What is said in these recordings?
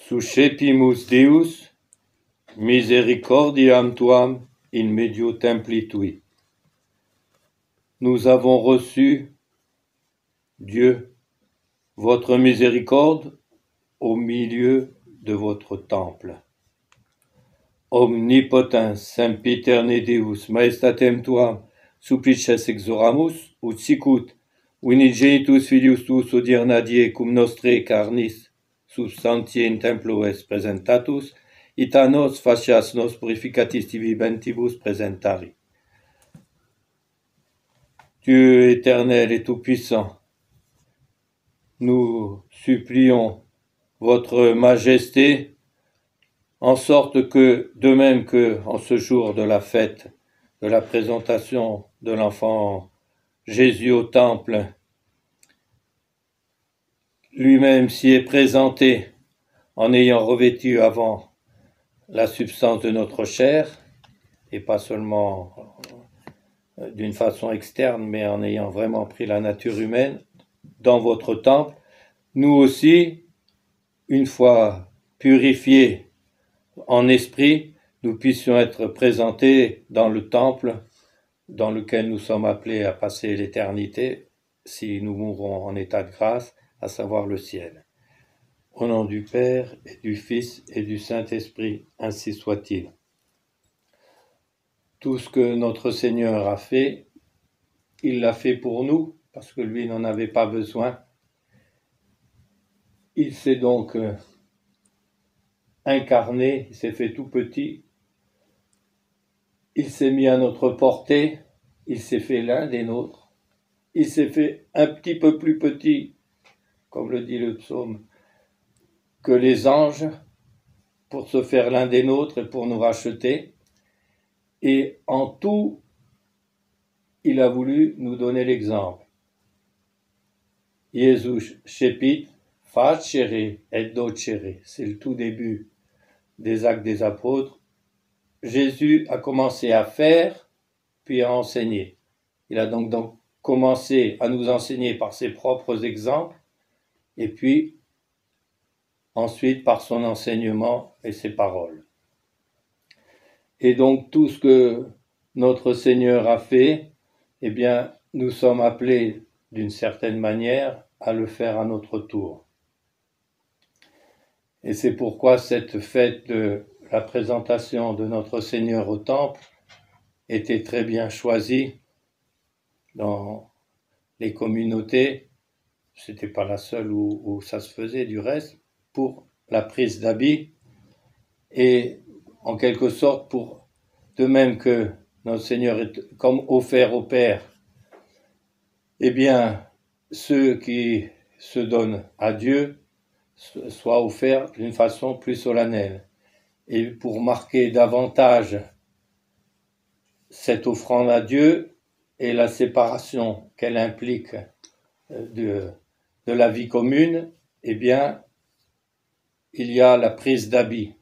Suscepimus Deus, misericordiam tuam in medio templi tui. Nous avons reçu, Dieu, votre miséricorde au milieu de votre temple. Omnipotens sempiterne Deus, maestatem tuam, supplices exoramus, ut sicut unigenitus filius tuus odierna die cum nostre carnis substantiae in templo est presentatus, ita nos facias nos purificatis viventibus presentari. Dieu éternel et tout-puissant, nous supplions votre majesté, en sorte que, de même que en ce jour de la fête de la présentation de l'enfant Jésus au temple, lui-même s'y est présenté en ayant revêtu avant la substance de notre chair, et pas seulement d'une façon externe, mais en ayant vraiment pris la nature humaine dans votre temple, nous aussi, une fois purifiés en esprit, nous puissions être présentés dans le temple dans lequel nous sommes appelés à passer l'éternité si nous mourrons en état de grâce, à savoir le ciel. Au nom du Père et du Fils et du Saint-Esprit, ainsi soit-il. Tout ce que notre Seigneur a fait, il l'a fait pour nous, parce que lui n'en avait pas besoin. Il s'est donc incarné, il s'est fait tout petit, il s'est mis à notre portée, il s'est fait l'un des nôtres, il s'est fait un petit peu plus petit, comme le dit le psaume, que les anges, pour se faire l'un des nôtres et pour nous racheter. Et en tout, il a voulu nous donner l'exemple. Jésus scépit, facere et docere, c'est le tout début des Actes des Apôtres. Jésus a commencé à faire, puis à enseigner. Il a donc commencé à nous enseigner par ses propres exemples, et puis ensuite par son enseignement et ses paroles. Et donc tout ce que notre Seigneur a fait, eh bien, nous sommes appelés d'une certaine manière à le faire à notre tour. Et c'est pourquoi cette fête de la présentation de notre Seigneur au temple était très bien choisie dans les communautés. C'était pas la seule où ça se faisait du reste, pour la prise d'habits et en quelque sorte pour, de même que notre Seigneur est comme offert au Père, eh bien ceux qui se donnent à Dieu soient offerts d'une façon plus solennelle. Et pour marquer davantage cette offrande à Dieu et la séparation qu'elle implique de la vie commune, eh bien, il y a la prise d'habits.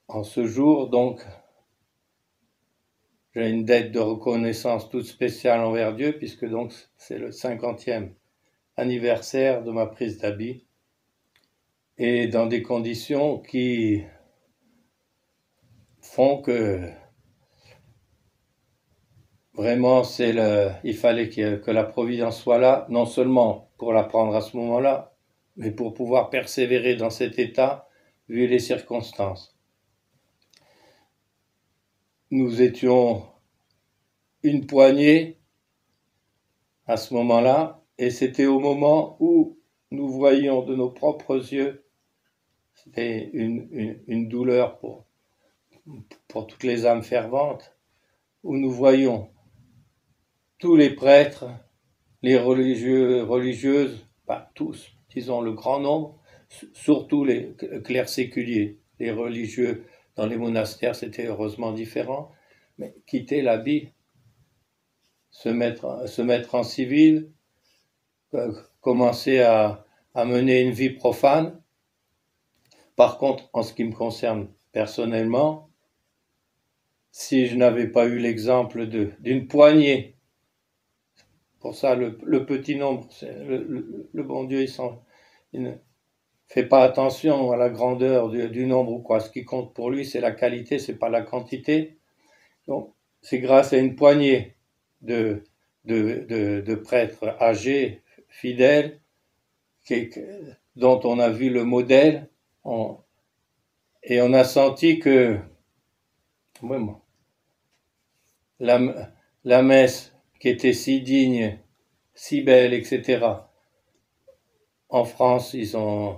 En ce jour, donc, j'ai une dette de reconnaissance toute spéciale envers Dieu, puisque donc c'est le 50e anniversaire de ma prise d'habits, et dans des conditions qui font que vraiment il fallait que la providence soit là, non seulement pour la prendre à ce moment-là, mais pour pouvoir persévérer dans cet état, vu les circonstances. Nous étions une poignée à ce moment-là, et c'était au moment où nous voyions de nos propres yeux, c'était une douleur pour toutes les âmes ferventes, où nous voyions tous les prêtres, les religieux, religieuses, pas tous, disons le grand nombre, surtout les clercs séculiers, les religieux dans les monastères, c'était heureusement différent, mais quitter l'habit, se mettre en civil, commencer à mener une vie profane. Par contre, en ce qui me concerne personnellement, si je n'avais pas eu l'exemple d'une poignée, pour ça le petit nombre, le bon Dieu, fait pas attention à la grandeur du nombre ou quoi. Ce qui compte pour lui, c'est la qualité, c'est pas la quantité. Donc, c'est grâce à une poignée de, de prêtres âgés, fidèles, qui, dont on a vu le modèle, on, et on a senti que la, la messe qui était si digne, si belle, etc. En France, ils ont,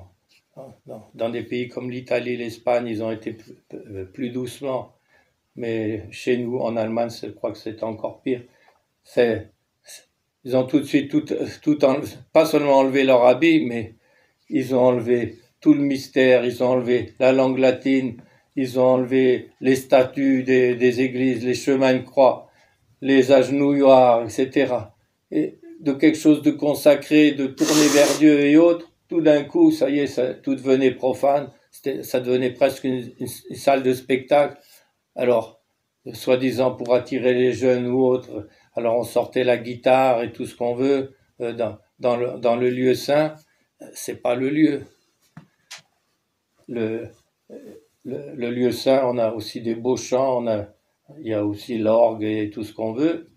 dans des pays comme l'Italie, l'Espagne, ils ont été plus doucement. Mais chez nous, en Allemagne, je crois que c'est encore pire. C'est, ils ont tout de suite pas seulement enlevé leur habit, mais ils ont enlevé tout le mystère, ils ont enlevé la langue latine, ils ont enlevé les statues des églises, les chemins de croix, les agenouilloirs, etc. Et de quelque chose de consacré, de tourner vers Dieu et autres, tout d'un coup, ça y est, tout devenait profane, ça devenait presque une salle de spectacle. Alors, soi-disant pour attirer les jeunes ou autres, alors on sortait la guitare et tout ce qu'on veut dans le lieu saint. C'est pas le lieu. Le, le lieu saint, on a aussi des beaux chants, il y a aussi l'orgue et tout ce qu'on veut,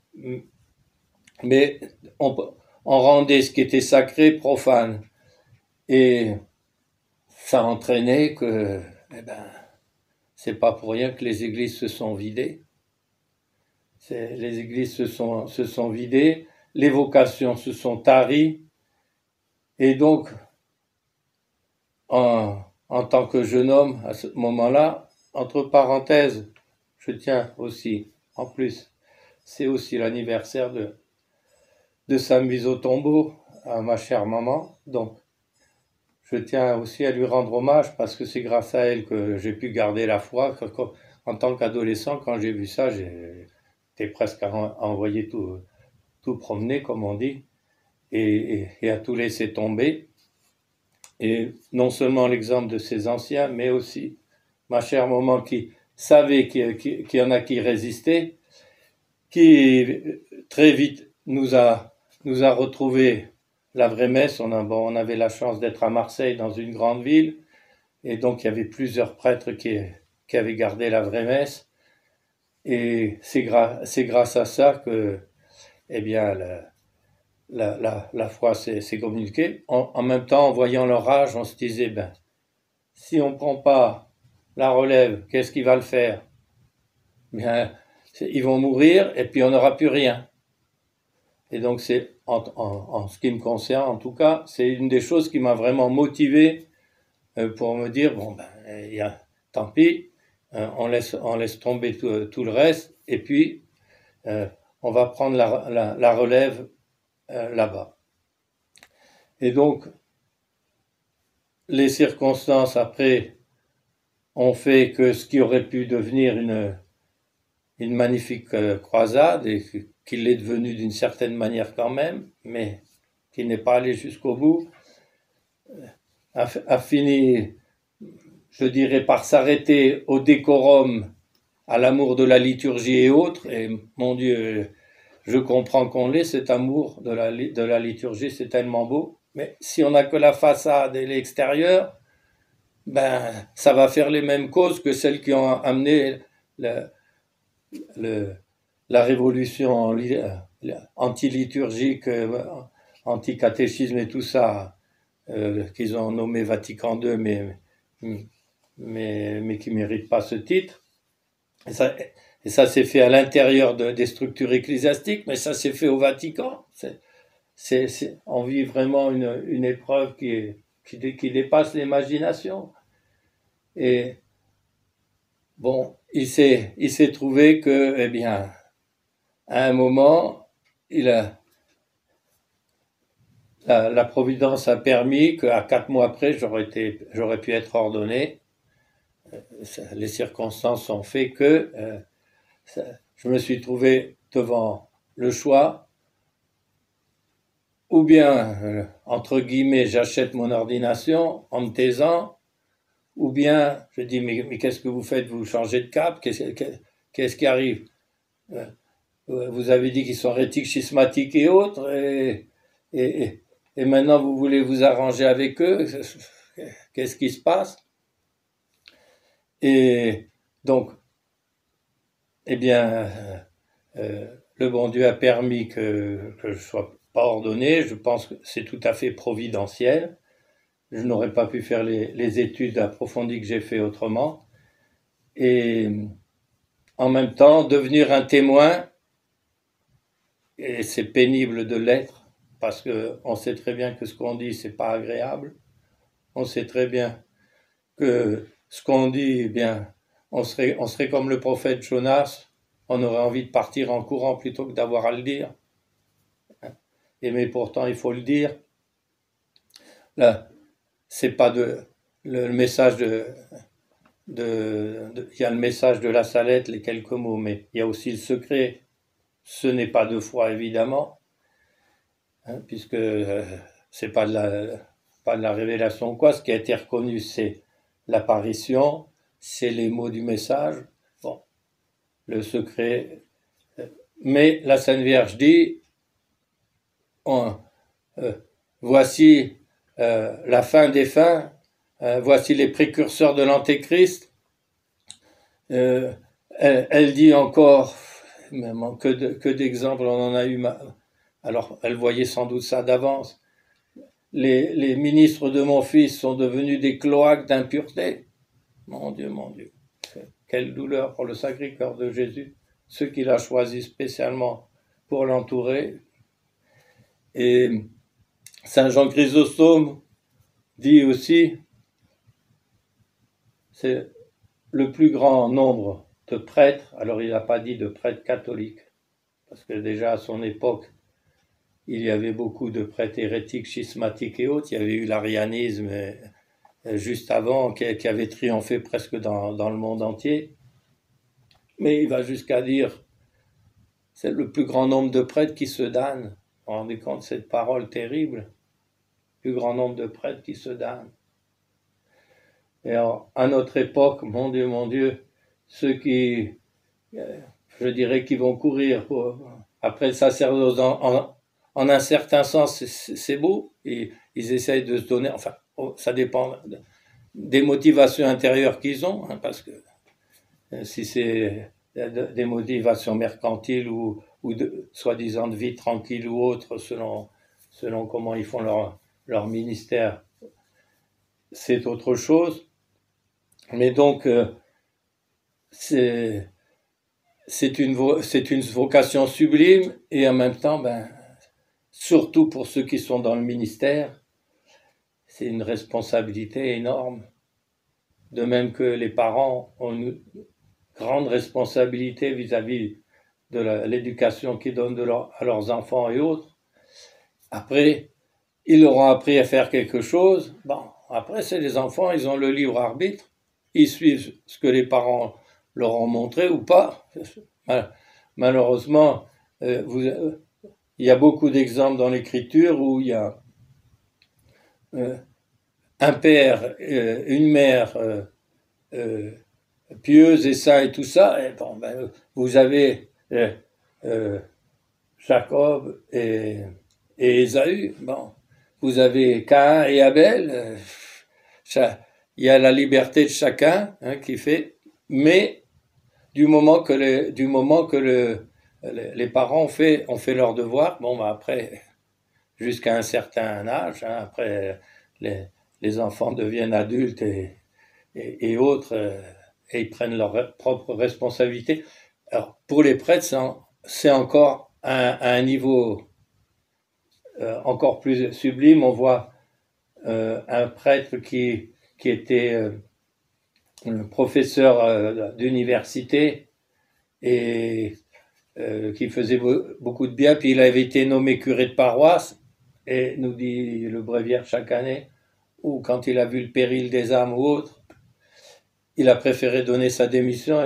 mais on rendait ce qui était sacré profane. Et ça entraînait que, c'est pas pour rien que les églises se sont vidées. Les églises se sont vidées, les vocations se sont taries, et donc, en tant que jeune homme, à ce moment-là, entre parenthèses, je tiens aussi, en plus, c'est aussi l'anniversaire de sa mise au tombeau à ma chère maman, donc je tiens aussi à lui rendre hommage parce que c'est grâce à elle que j'ai pu garder la foi. En tant qu'adolescent, quand j'ai vu ça, j'étais presque à envoyer tout promener, comme on dit, et à tout laisser tomber. Et non seulement l'exemple de ces anciens, mais aussi ma chère maman qui savait qu'il y en a qui résistaient, qui très vite nous a retrouvé la vraie messe. On avait la chance d'être à Marseille, dans une grande ville, et donc il y avait plusieurs prêtres qui avaient gardé la vraie messe. Et c'est grâce à ça que, eh bien, la foi s'est communiquée. En même temps, en voyant leur âge, on se disait, si on ne prend pas la relève, qu'est-ce qui va le faire? Bien, ils vont mourir et puis on n'aura plus rien. Et donc, c'est en ce qui me concerne, en tout cas, c'est une des choses qui m'a vraiment motivé pour me dire, tant pis, on laisse tomber tout le reste et puis on va prendre la relève là-bas. Et donc, les circonstances après ont fait que ce qui aurait pu devenir une magnifique croisade, et qu'il est devenu d'une certaine manière quand même, mais qui n'est pas allé jusqu'au bout, a fini, je dirais, par s'arrêter au décorum, à l'amour de la liturgie et autres. Et mon Dieu, je comprends qu'on l'ait, cet amour de la liturgie, c'est tellement beau. Mais si on n'a que la façade et l'extérieur, ça va faire les mêmes causes que celles qui ont amené la révolution anti-liturgique, anti-catéchisme et tout ça, qu'ils ont nommé Vatican II, mais qui ne mérite pas ce titre. Et ça s'est fait à l'intérieur des structures ecclésiastiques, mais ça s'est fait au Vatican. On vit vraiment une épreuve qui dépasse l'imagination. Et bon, il s'est trouvé que, eh bien, à un moment, la Providence a permis qu'à 4 mois après, j'aurais pu être ordonné. Les circonstances ont fait que je me suis trouvé devant le choix, ou bien, entre guillemets, j'achète mon ordination en me taisant, ou bien je dis, mais qu'est-ce que vous faites? Vous changez de cap? Qu'est-ce qui arrive? Vous avez dit qu'ils sont hérétiques, schismatiques et autres, et maintenant vous voulez vous arranger avec eux. qu'est-ce qui se passe? Et donc, eh bien, le bon Dieu a permis que je ne sois pas ordonné. Je pense que c'est tout à fait providentiel. Je n'aurais pas pu faire les études approfondies que j'ai fait autrement. Et en même temps, devenir un témoin, et c'est pénible de l'être, parce qu'on sait très bien que ce qu'on dit, c'est pas agréable. On sait très bien que ce qu'on dit, eh bien, on serait comme le prophète Jonas, on aurait envie de partir en courant plutôt que d'avoir à le dire. Mais pourtant, il faut le dire. Là, c'est pas le message il y a le message de la Salette, les quelques mots, mais il y a aussi le secret. Ce n'est pas de foi, évidemment, puisque c'est pas de la révélation ou quoi. Ce qui a été reconnu, c'est l'apparition, c'est les mots du message. Bon, le secret. Mais la Sainte Vierge dit, voici la fin des fins, voici les précurseurs de l'Antéchrist. Elle dit encore, que d'exemples on en a eu. Alors, elle voyait sans doute ça d'avance. Les ministres de mon fils sont devenus des cloaques d'impureté. Mon Dieu, quelle douleur pour le Sacré-Cœur de Jésus, ceux qu'il a choisis spécialement pour l'entourer. Et Saint Jean Chrysostome dit aussi, c'est le plus grand nombre de prêtres, alors il n'a pas dit de prêtres catholiques, parce que déjà à son époque, il y avait beaucoup de prêtres hérétiques, schismatiques et autres. Il y avait eu l'arianisme juste avant, qui avait triomphé presque dans le monde entier. Mais il va jusqu'à dire, c'est le plus grand nombre de prêtres qui se damnent. Vous vous rendez compte de cette parole terrible? Le plus grand nombre de prêtres qui se damnent. Et alors, à notre époque, mon Dieu, ceux qui, je dirais, qui vont courir après le sacerdoce en un certain sens, c'est beau, et ils essayent de se donner, enfin, ça dépend des motivations intérieures qu'ils ont, parce que si c'est des motivations mercantiles ou soi-disant de vie tranquille ou autre, selon comment ils font leur ministère, c'est autre chose. Mais donc, c'est une vocation sublime, et en même temps, surtout pour ceux qui sont dans le ministère, c'est une responsabilité énorme. De même que les parents ont une grande responsabilité vis-à-vis de l'éducation qu'ils donnent à leurs enfants et autres. Après, ils leur ont appris à faire quelque chose. Bon, après, c'est les enfants, ils ont le libre arbitre. Ils suivent ce que les parents leur ont montré ou pas. Malheureusement, il y a beaucoup d'exemples dans l'Écriture où il y a un père, une mère pieuse et ça et tout ça. Et bon, vous avez Jacob et Ésaü. Bon, vous avez Caïn et Abel. Il y a la liberté de chacun qui fait, mais du moment que les parents ont fait leur devoir, bon, après, jusqu'à un certain âge, après les enfants deviennent adultes et autres, et ils prennent leurs propres responsabilités. Alors, pour les prêtres, c'est encore à un niveau encore plus sublime. On voit un prêtre qui était professeur d'université et qui faisait beaucoup de bien, puis il avait été nommé curé de paroisse, et nous dit le bréviaire chaque année, ou quand il a vu le péril des âmes ou autre, il a préféré donner sa démission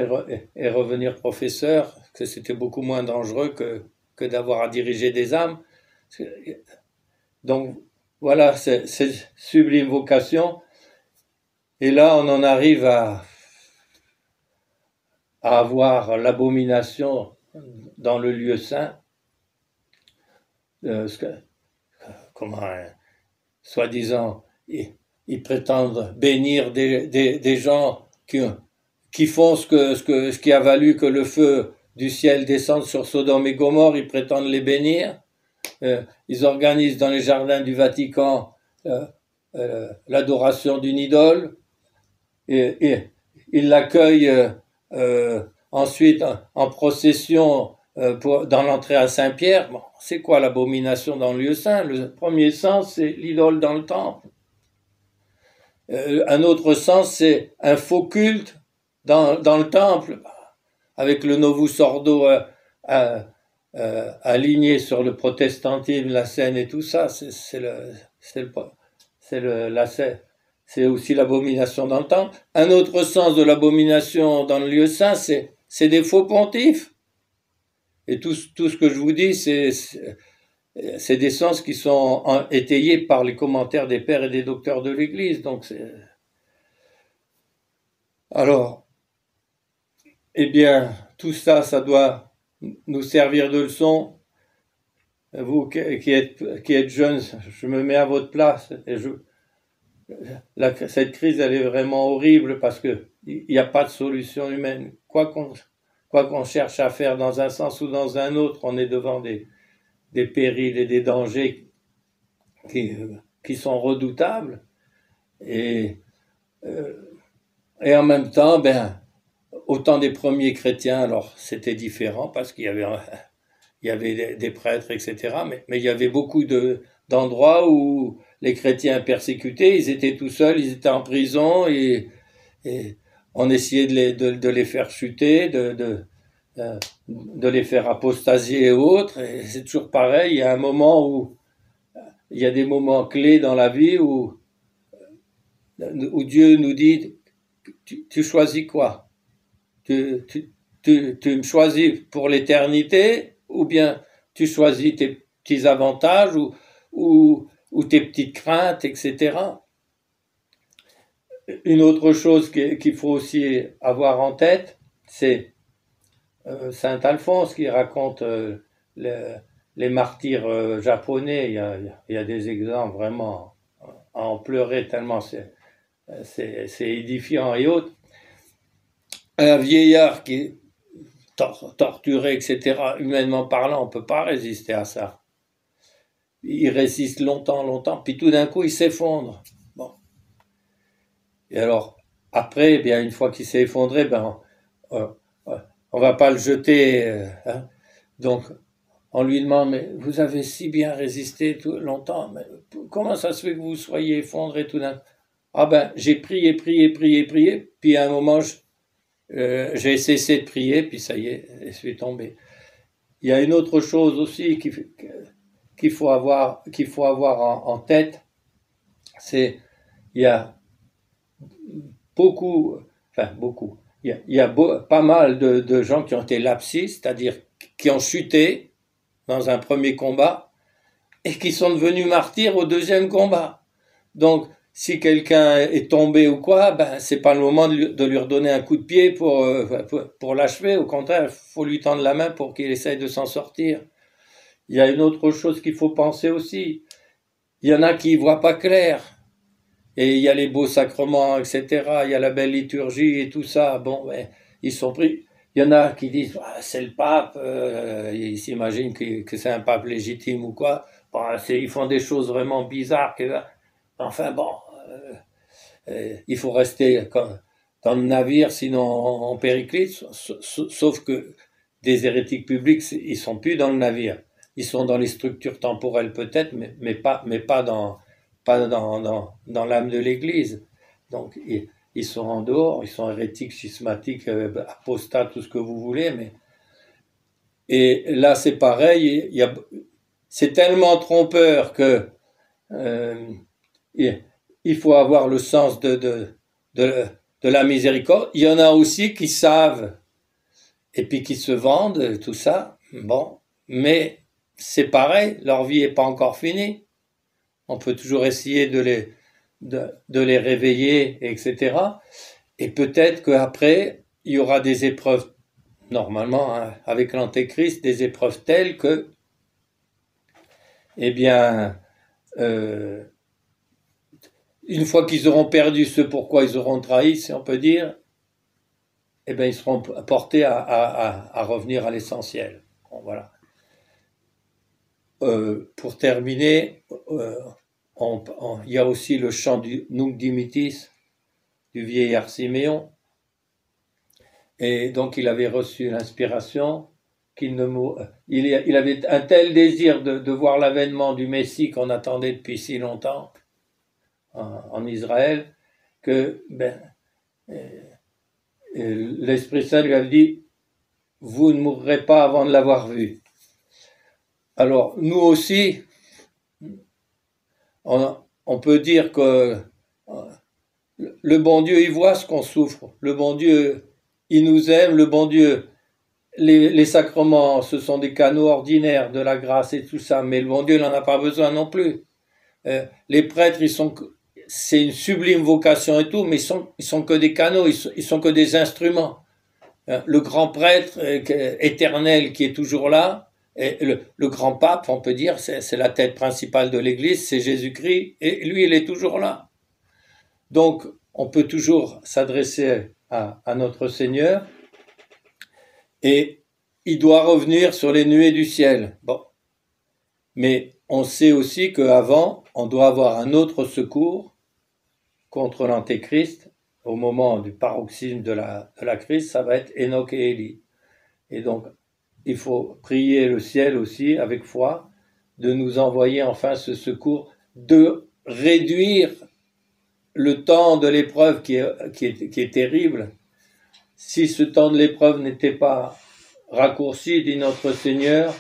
et revenir professeur, parce que c'était beaucoup moins dangereux que d'avoir à diriger des âmes. Donc voilà, c'est sublime vocation. Et là, on en arrive à avoir l'abomination dans le lieu saint, comment, soi-disant, ils prétendent bénir des gens qui font ce qui a valu que le feu du ciel descende sur Sodome et Gomorrhe, ils prétendent les bénir. Ils organisent dans les jardins du Vatican l'adoration d'une idole, et ils l'accueillent ensuite en procession dans l'entrée à Saint-Pierre. Bon, c'est quoi l'abomination dans le lieu saint? Le premier sens, c'est l'idole dans le temple. Un autre sens, c'est un faux culte dans le temple, avec le Novus Ordo aligné sur le protestantisme, la scène et tout ça. C'est aussi l'abomination dans le temple. Un autre sens de l'abomination dans le lieu saint, c'est des faux pontifes. Et tout ce que je vous dis, c'est des sens qui sont étayés par les commentaires des pères et des docteurs de l'Église. Donc alors, eh bien, tout ça, ça doit nous servir de leçon. Vous qui êtes jeunes, je me mets à votre place. Et cette crise, elle est vraiment horrible parce qu'il n'y a pas de solution humaine. Quoi qu'on cherche à faire dans un sens ou dans un autre, on est devant des périls et des dangers qui sont redoutables. Et en même temps, au temps des premiers chrétiens, alors c'était différent parce qu'il y avait des prêtres, etc. Mais il y avait beaucoup d'endroits où les chrétiens persécutés, ils étaient tout seuls, ils étaient en prison et on essayait de les faire chuter, de les faire apostasier et autres. Et c'est toujours pareil, il y a un moment où il y a des moments clés dans la vie où Dieu nous dit tu choisis quoi? Tu me choisis pour l'éternité ou bien tu choisis tes petits avantages ou tes petites craintes, etc. Une autre chose qu'il faut aussi avoir en tête, c'est Saint Alphonse qui raconte les martyrs japonais. Il y a des exemples vraiment à en pleurer tellement c'est édifiant et autres. Un vieillard qui est torturé, etc., humainement parlant, on ne peut pas résister à ça. Il résiste longtemps, puis tout d'un coup, il s'effondre. Bon. Et alors, après, bien, une fois qu'il s'est effondré, on va pas le jeter. Hein. Donc, on lui demande, mais vous avez si bien résisté longtemps, mais comment ça se fait que vous soyez effondré tout d'un coup? Ah j'ai prié, puis à un moment, j'ai cessé de prier, puis ça y est, je suis tombé. Il y a une autre chose aussi qu'il faut avoir en tête, c'est il y a beaucoup, il y a pas mal de gens qui ont été lapsis, c'est-à-dire qui ont chuté dans un premier combat et qui sont devenus martyrs au deuxième combat. Donc, si quelqu'un est tombé ou quoi, c'est pas le moment de lui redonner un coup de pied pour l'achever. Au contraire, il faut lui tendre la main pour qu'il essaye de s'en sortir. Il y a une autre chose qu'il faut penser aussi. Il y en a qui y voient pas clair. Et il y a les beaux sacrements, etc. Il y a la belle liturgie et tout ça. Bon, ils sont pris. Il y en a qui disent, c'est le pape, ils s'imaginent que c'est un pape légitime ou quoi. Ils font des choses vraiment bizarres. Enfin bon, il faut rester dans le navire, sinon on périclite, sauf que des hérétiques publics, ils sont plus dans le navire. Ils sont dans les structures temporelles peut-être, mais pas dans l'âme de l'Église. Donc ils sont en dehors, ils sont hérétiques, schismatiques, apostats, tout ce que vous voulez. Et là c'est pareil, c'est tellement trompeur que il faut avoir le sens de la miséricorde. Il y en a aussi qui savent et puis qui se vendent, tout ça. Bon, mais c'est pareil, leur vie n'est pas encore finie. On peut toujours essayer de les réveiller, etc. Et peut-être qu'après, il y aura des épreuves, normalement, hein, avec l'Antéchrist, des épreuves telles que, eh bien, une fois qu'ils auront perdu ce pourquoi ils auront trahi, si on peut dire, eh bien, ils seront portés à revenir à l'essentiel. Bon, voilà. Pour terminer, il y a aussi le chant du Nunc Dimittis du vieillard Siméon. Et donc, il avait reçu l'inspiration qu'il ne il avait un tel désir de voir l'avènement du Messie qu'on attendait depuis si longtemps en Israël que l'Esprit Saint lui a dit « Vous ne mourrez pas avant de l'avoir vu ». Alors, nous aussi, on peut dire que le bon Dieu, il voit ce qu'on souffre. Le bon Dieu, il nous aime. Le bon Dieu, les sacrements, ce sont des canaux ordinaires de la grâce et tout ça, mais le bon Dieu n'en a pas besoin non plus. Les prêtres, c'est une sublime vocation et tout, mais ils sont que des canaux, ils sont que des instruments. Le grand prêtre éternel qui est toujours là, et le grand pape, on peut dire, c'est la tête principale de l'Église, c'est Jésus-Christ, et lui, il est toujours là. Donc, on peut toujours s'adresser à notre Seigneur, et il doit revenir sur les nuées du ciel. Bon. Mais on sait aussi qu'avant, on doit avoir un autre secours contre l'Antéchrist. Au moment du paroxysme de la crise, ça va être Enoch et Élie. Et donc, il faut prier le ciel aussi, avec foi, de nous envoyer enfin ce secours, de réduire le temps de l'épreuve qui est terrible. Si ce temps de l'épreuve n'était pas raccourci, dit notre Seigneur,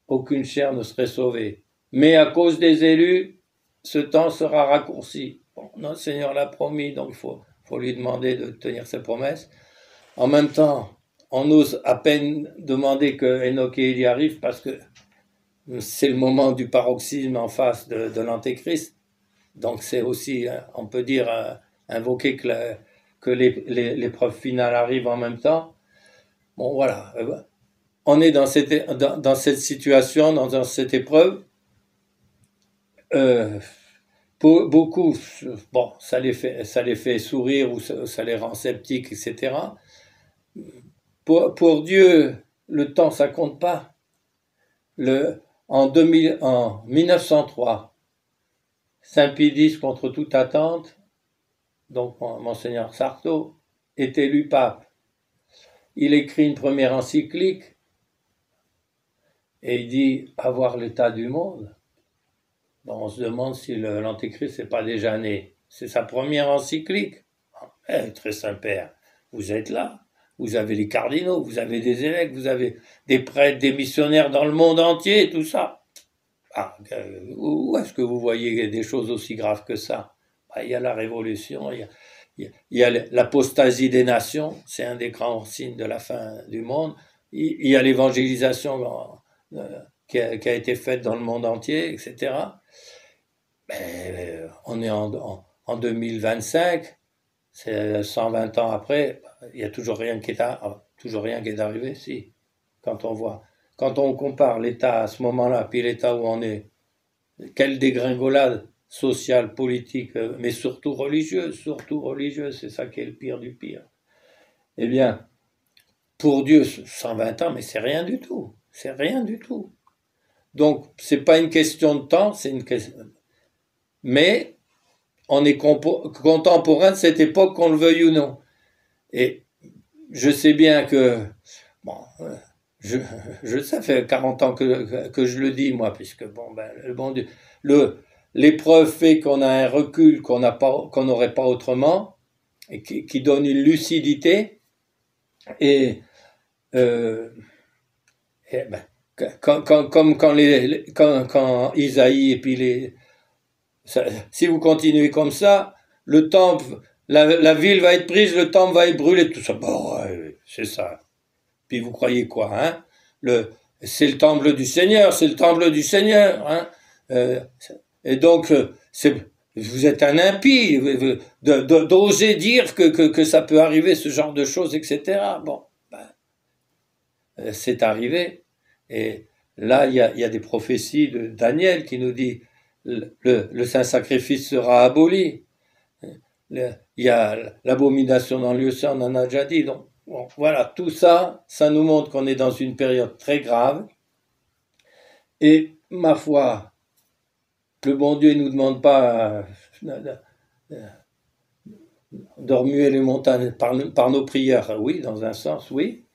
aucune chair ne serait sauvée. Mais à cause des élus, ce temps sera raccourci. Bon, notre Seigneur l'a promis, donc il faut lui demander de tenir ses promesses. En même temps, on ose à peine demander que Enoch et Élie arrivent parce que c'est le moment du paroxysme en face de l'Antéchrist. Donc c'est aussi, on peut dire, invoquer que l'épreuve finale arrive en même temps. Bon, voilà. On est dans cette situation, dans cette épreuve. Beaucoup, bon, ça les fait sourire ou ça les rend sceptiques, etc. Pour Dieu, le temps, ça compte pas. En 1903, Saint Pie X, contre toute attente, donc Monseigneur Sarto, est élu pape. Il écrit une première encyclique et il dit « avoir l'état du monde ». Bon, on se demande si l'Antéchrist n'est pas déjà né. C'est sa première encyclique. Très Saint-Père, vous êtes là. Vous avez les cardinaux, vous avez des évêques, vous avez des prêtres, des missionnaires dans le monde entier, tout ça. Où est-ce que vous voyez des choses aussi graves que ça? Il y a la révolution, il y a l'apostasie des nations, c'est un des grands signes de la fin du monde. Il y a l'évangélisation qui a été faite dans le monde entier, etc. On est en 2025, c'est 120 ans après, il n'y a toujours rien qui est arrivé, si. Quand on compare l'état à ce moment-là, puis l'état où on est, quelle dégringolade sociale, politique, mais surtout religieuse, c'est ça qui est le pire du pire. Eh bien, pour Dieu, 120 ans, mais c'est rien du tout. Donc, c'est pas une question de temps, c'est une question. Mais on est contemporain de cette époque, qu'on le veuille ou non. Et je sais bien que, bon, ça fait 40 ans que je le dis, moi, puisque, le bon Dieu, l'épreuve fait qu'on a un recul qu'on n'aurait pas autrement, et qui donne une lucidité, et quand Isaïe et puis si vous continuez comme ça, le temple, la ville va être prise, le temple va être brûlé, tout ça. Bon, ouais, c'est ça. Puis vous croyez quoi, hein? C'est le temple du Seigneur, hein? Et donc, vous êtes un impie d'oser dire que ça peut arriver, ce genre de choses, etc. Bon, c'est arrivé. Et là, il y a des prophéties de Daniel qui nous dit le saint sacrifice sera aboli. Il y a l'abomination dans le lieu saint, on en a déjà dit. Donc, bon, voilà, tout ça, ça nous montre qu'on est dans une période très grave. Et ma foi, le bon Dieu ne nous demande pas de remuer les montagnes par nos prières. Oui, dans un sens, oui.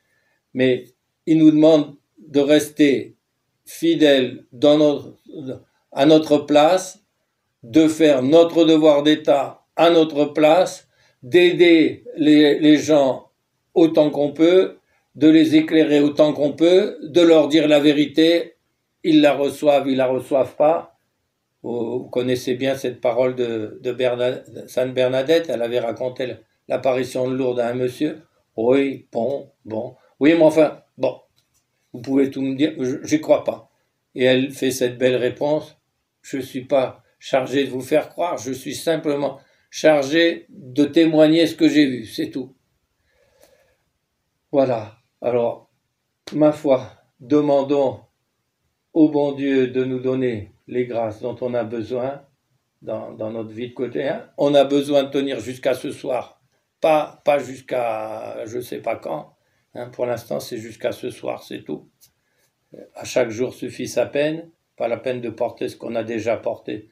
Mais il nous demande de rester fidèles à notre place, de faire notre devoir d'État à notre place, d'aider les gens autant qu'on peut, de les éclairer autant qu'on peut, de leur dire la vérité. Ils la reçoivent, ils la reçoivent pas. Vous connaissez bien cette parole de Sainte Bernadette. Elle avait raconté l'apparition de Lourdes à un monsieur. Oui, bon. Oui, mais enfin, bon, vous pouvez tout me dire, j'y crois pas. Et elle fait cette belle réponse. Je suis pas chargé de vous faire croire, je suis simplement chargé de témoigner ce que j'ai vu, c'est tout. Voilà. Alors, ma foi, demandons au bon Dieu de nous donner les grâces dont on a besoin dans notre vie de quotidien. On a besoin de tenir jusqu'à ce soir, pas jusqu'à je sais pas quand. Pour l'instant, c'est jusqu'à ce soir, c'est tout. À chaque jour suffit sa peine, pas la peine de porter ce qu'on a déjà porté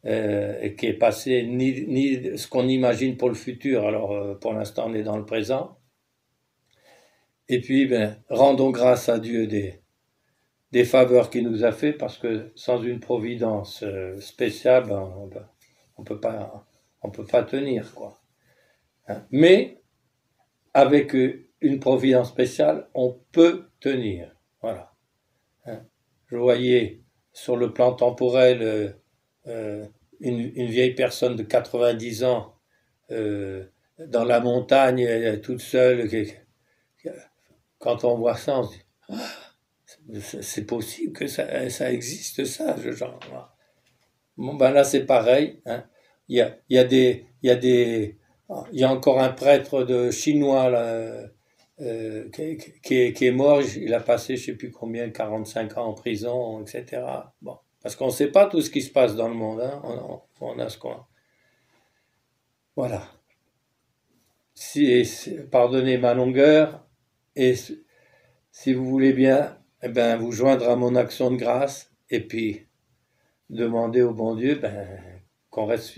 et qui est passé, ni ce qu'on imagine pour le futur. Alors, pour l'instant, on est dans le présent. Et puis, rendons grâce à Dieu des faveurs qu'il nous a fait, parce que sans une providence spéciale, on peut pas tenir, quoi. Mais avec une providence spéciale, on peut tenir. Voilà. Je voyais sur le plan temporel une vieille personne de 90 ans dans la montagne, toute seule. Quand on voit ça, on se dit c'est possible que ça existe, ça, ce genre. Bon, là, c'est pareil. Il y a encore un prêtre de chinois là, qui est mort. Il a passé, je ne sais plus combien, 45 ans en prison, etc. Bon, parce qu'on ne sait pas tout ce qui se passe dans le monde. On a ce qu'on. Voilà. Pardonnez ma longueur, et si vous voulez bien, vous joindre à mon action de grâce, et puis demander au bon Dieu qu'on reste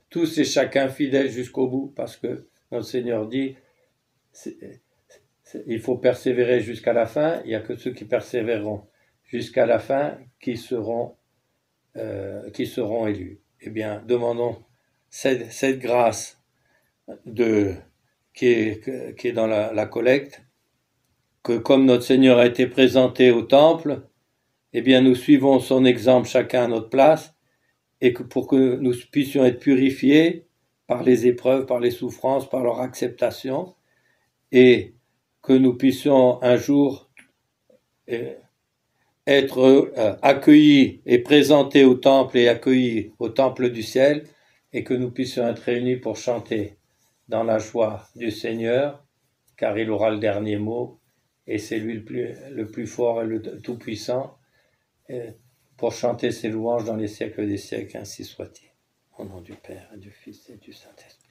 tous et chacun fidèles jusqu'au bout, parce que notre Seigneur dit il faut persévérer jusqu'à la fin. Il n'y a que ceux qui persévéreront jusqu'à la fin qui seront élus. Eh bien, demandons cette grâce qui est dans la collecte, que comme notre Seigneur a été présenté au temple, eh bien, nous suivons son exemple chacun à notre place, et que pour que nous puissions être purifiés par les épreuves, par les souffrances, par leur acceptation, et que nous puissions un jour être accueillis et présentés au temple et accueillis au temple du ciel, et que nous puissions être réunis pour chanter dans la joie du Seigneur, car il aura le dernier mot, et c'est lui le plus fort et le tout-puissant, pour chanter ses louanges dans les siècles des siècles, ainsi soit-il. Au nom du Père, et du Fils et du Saint-Esprit.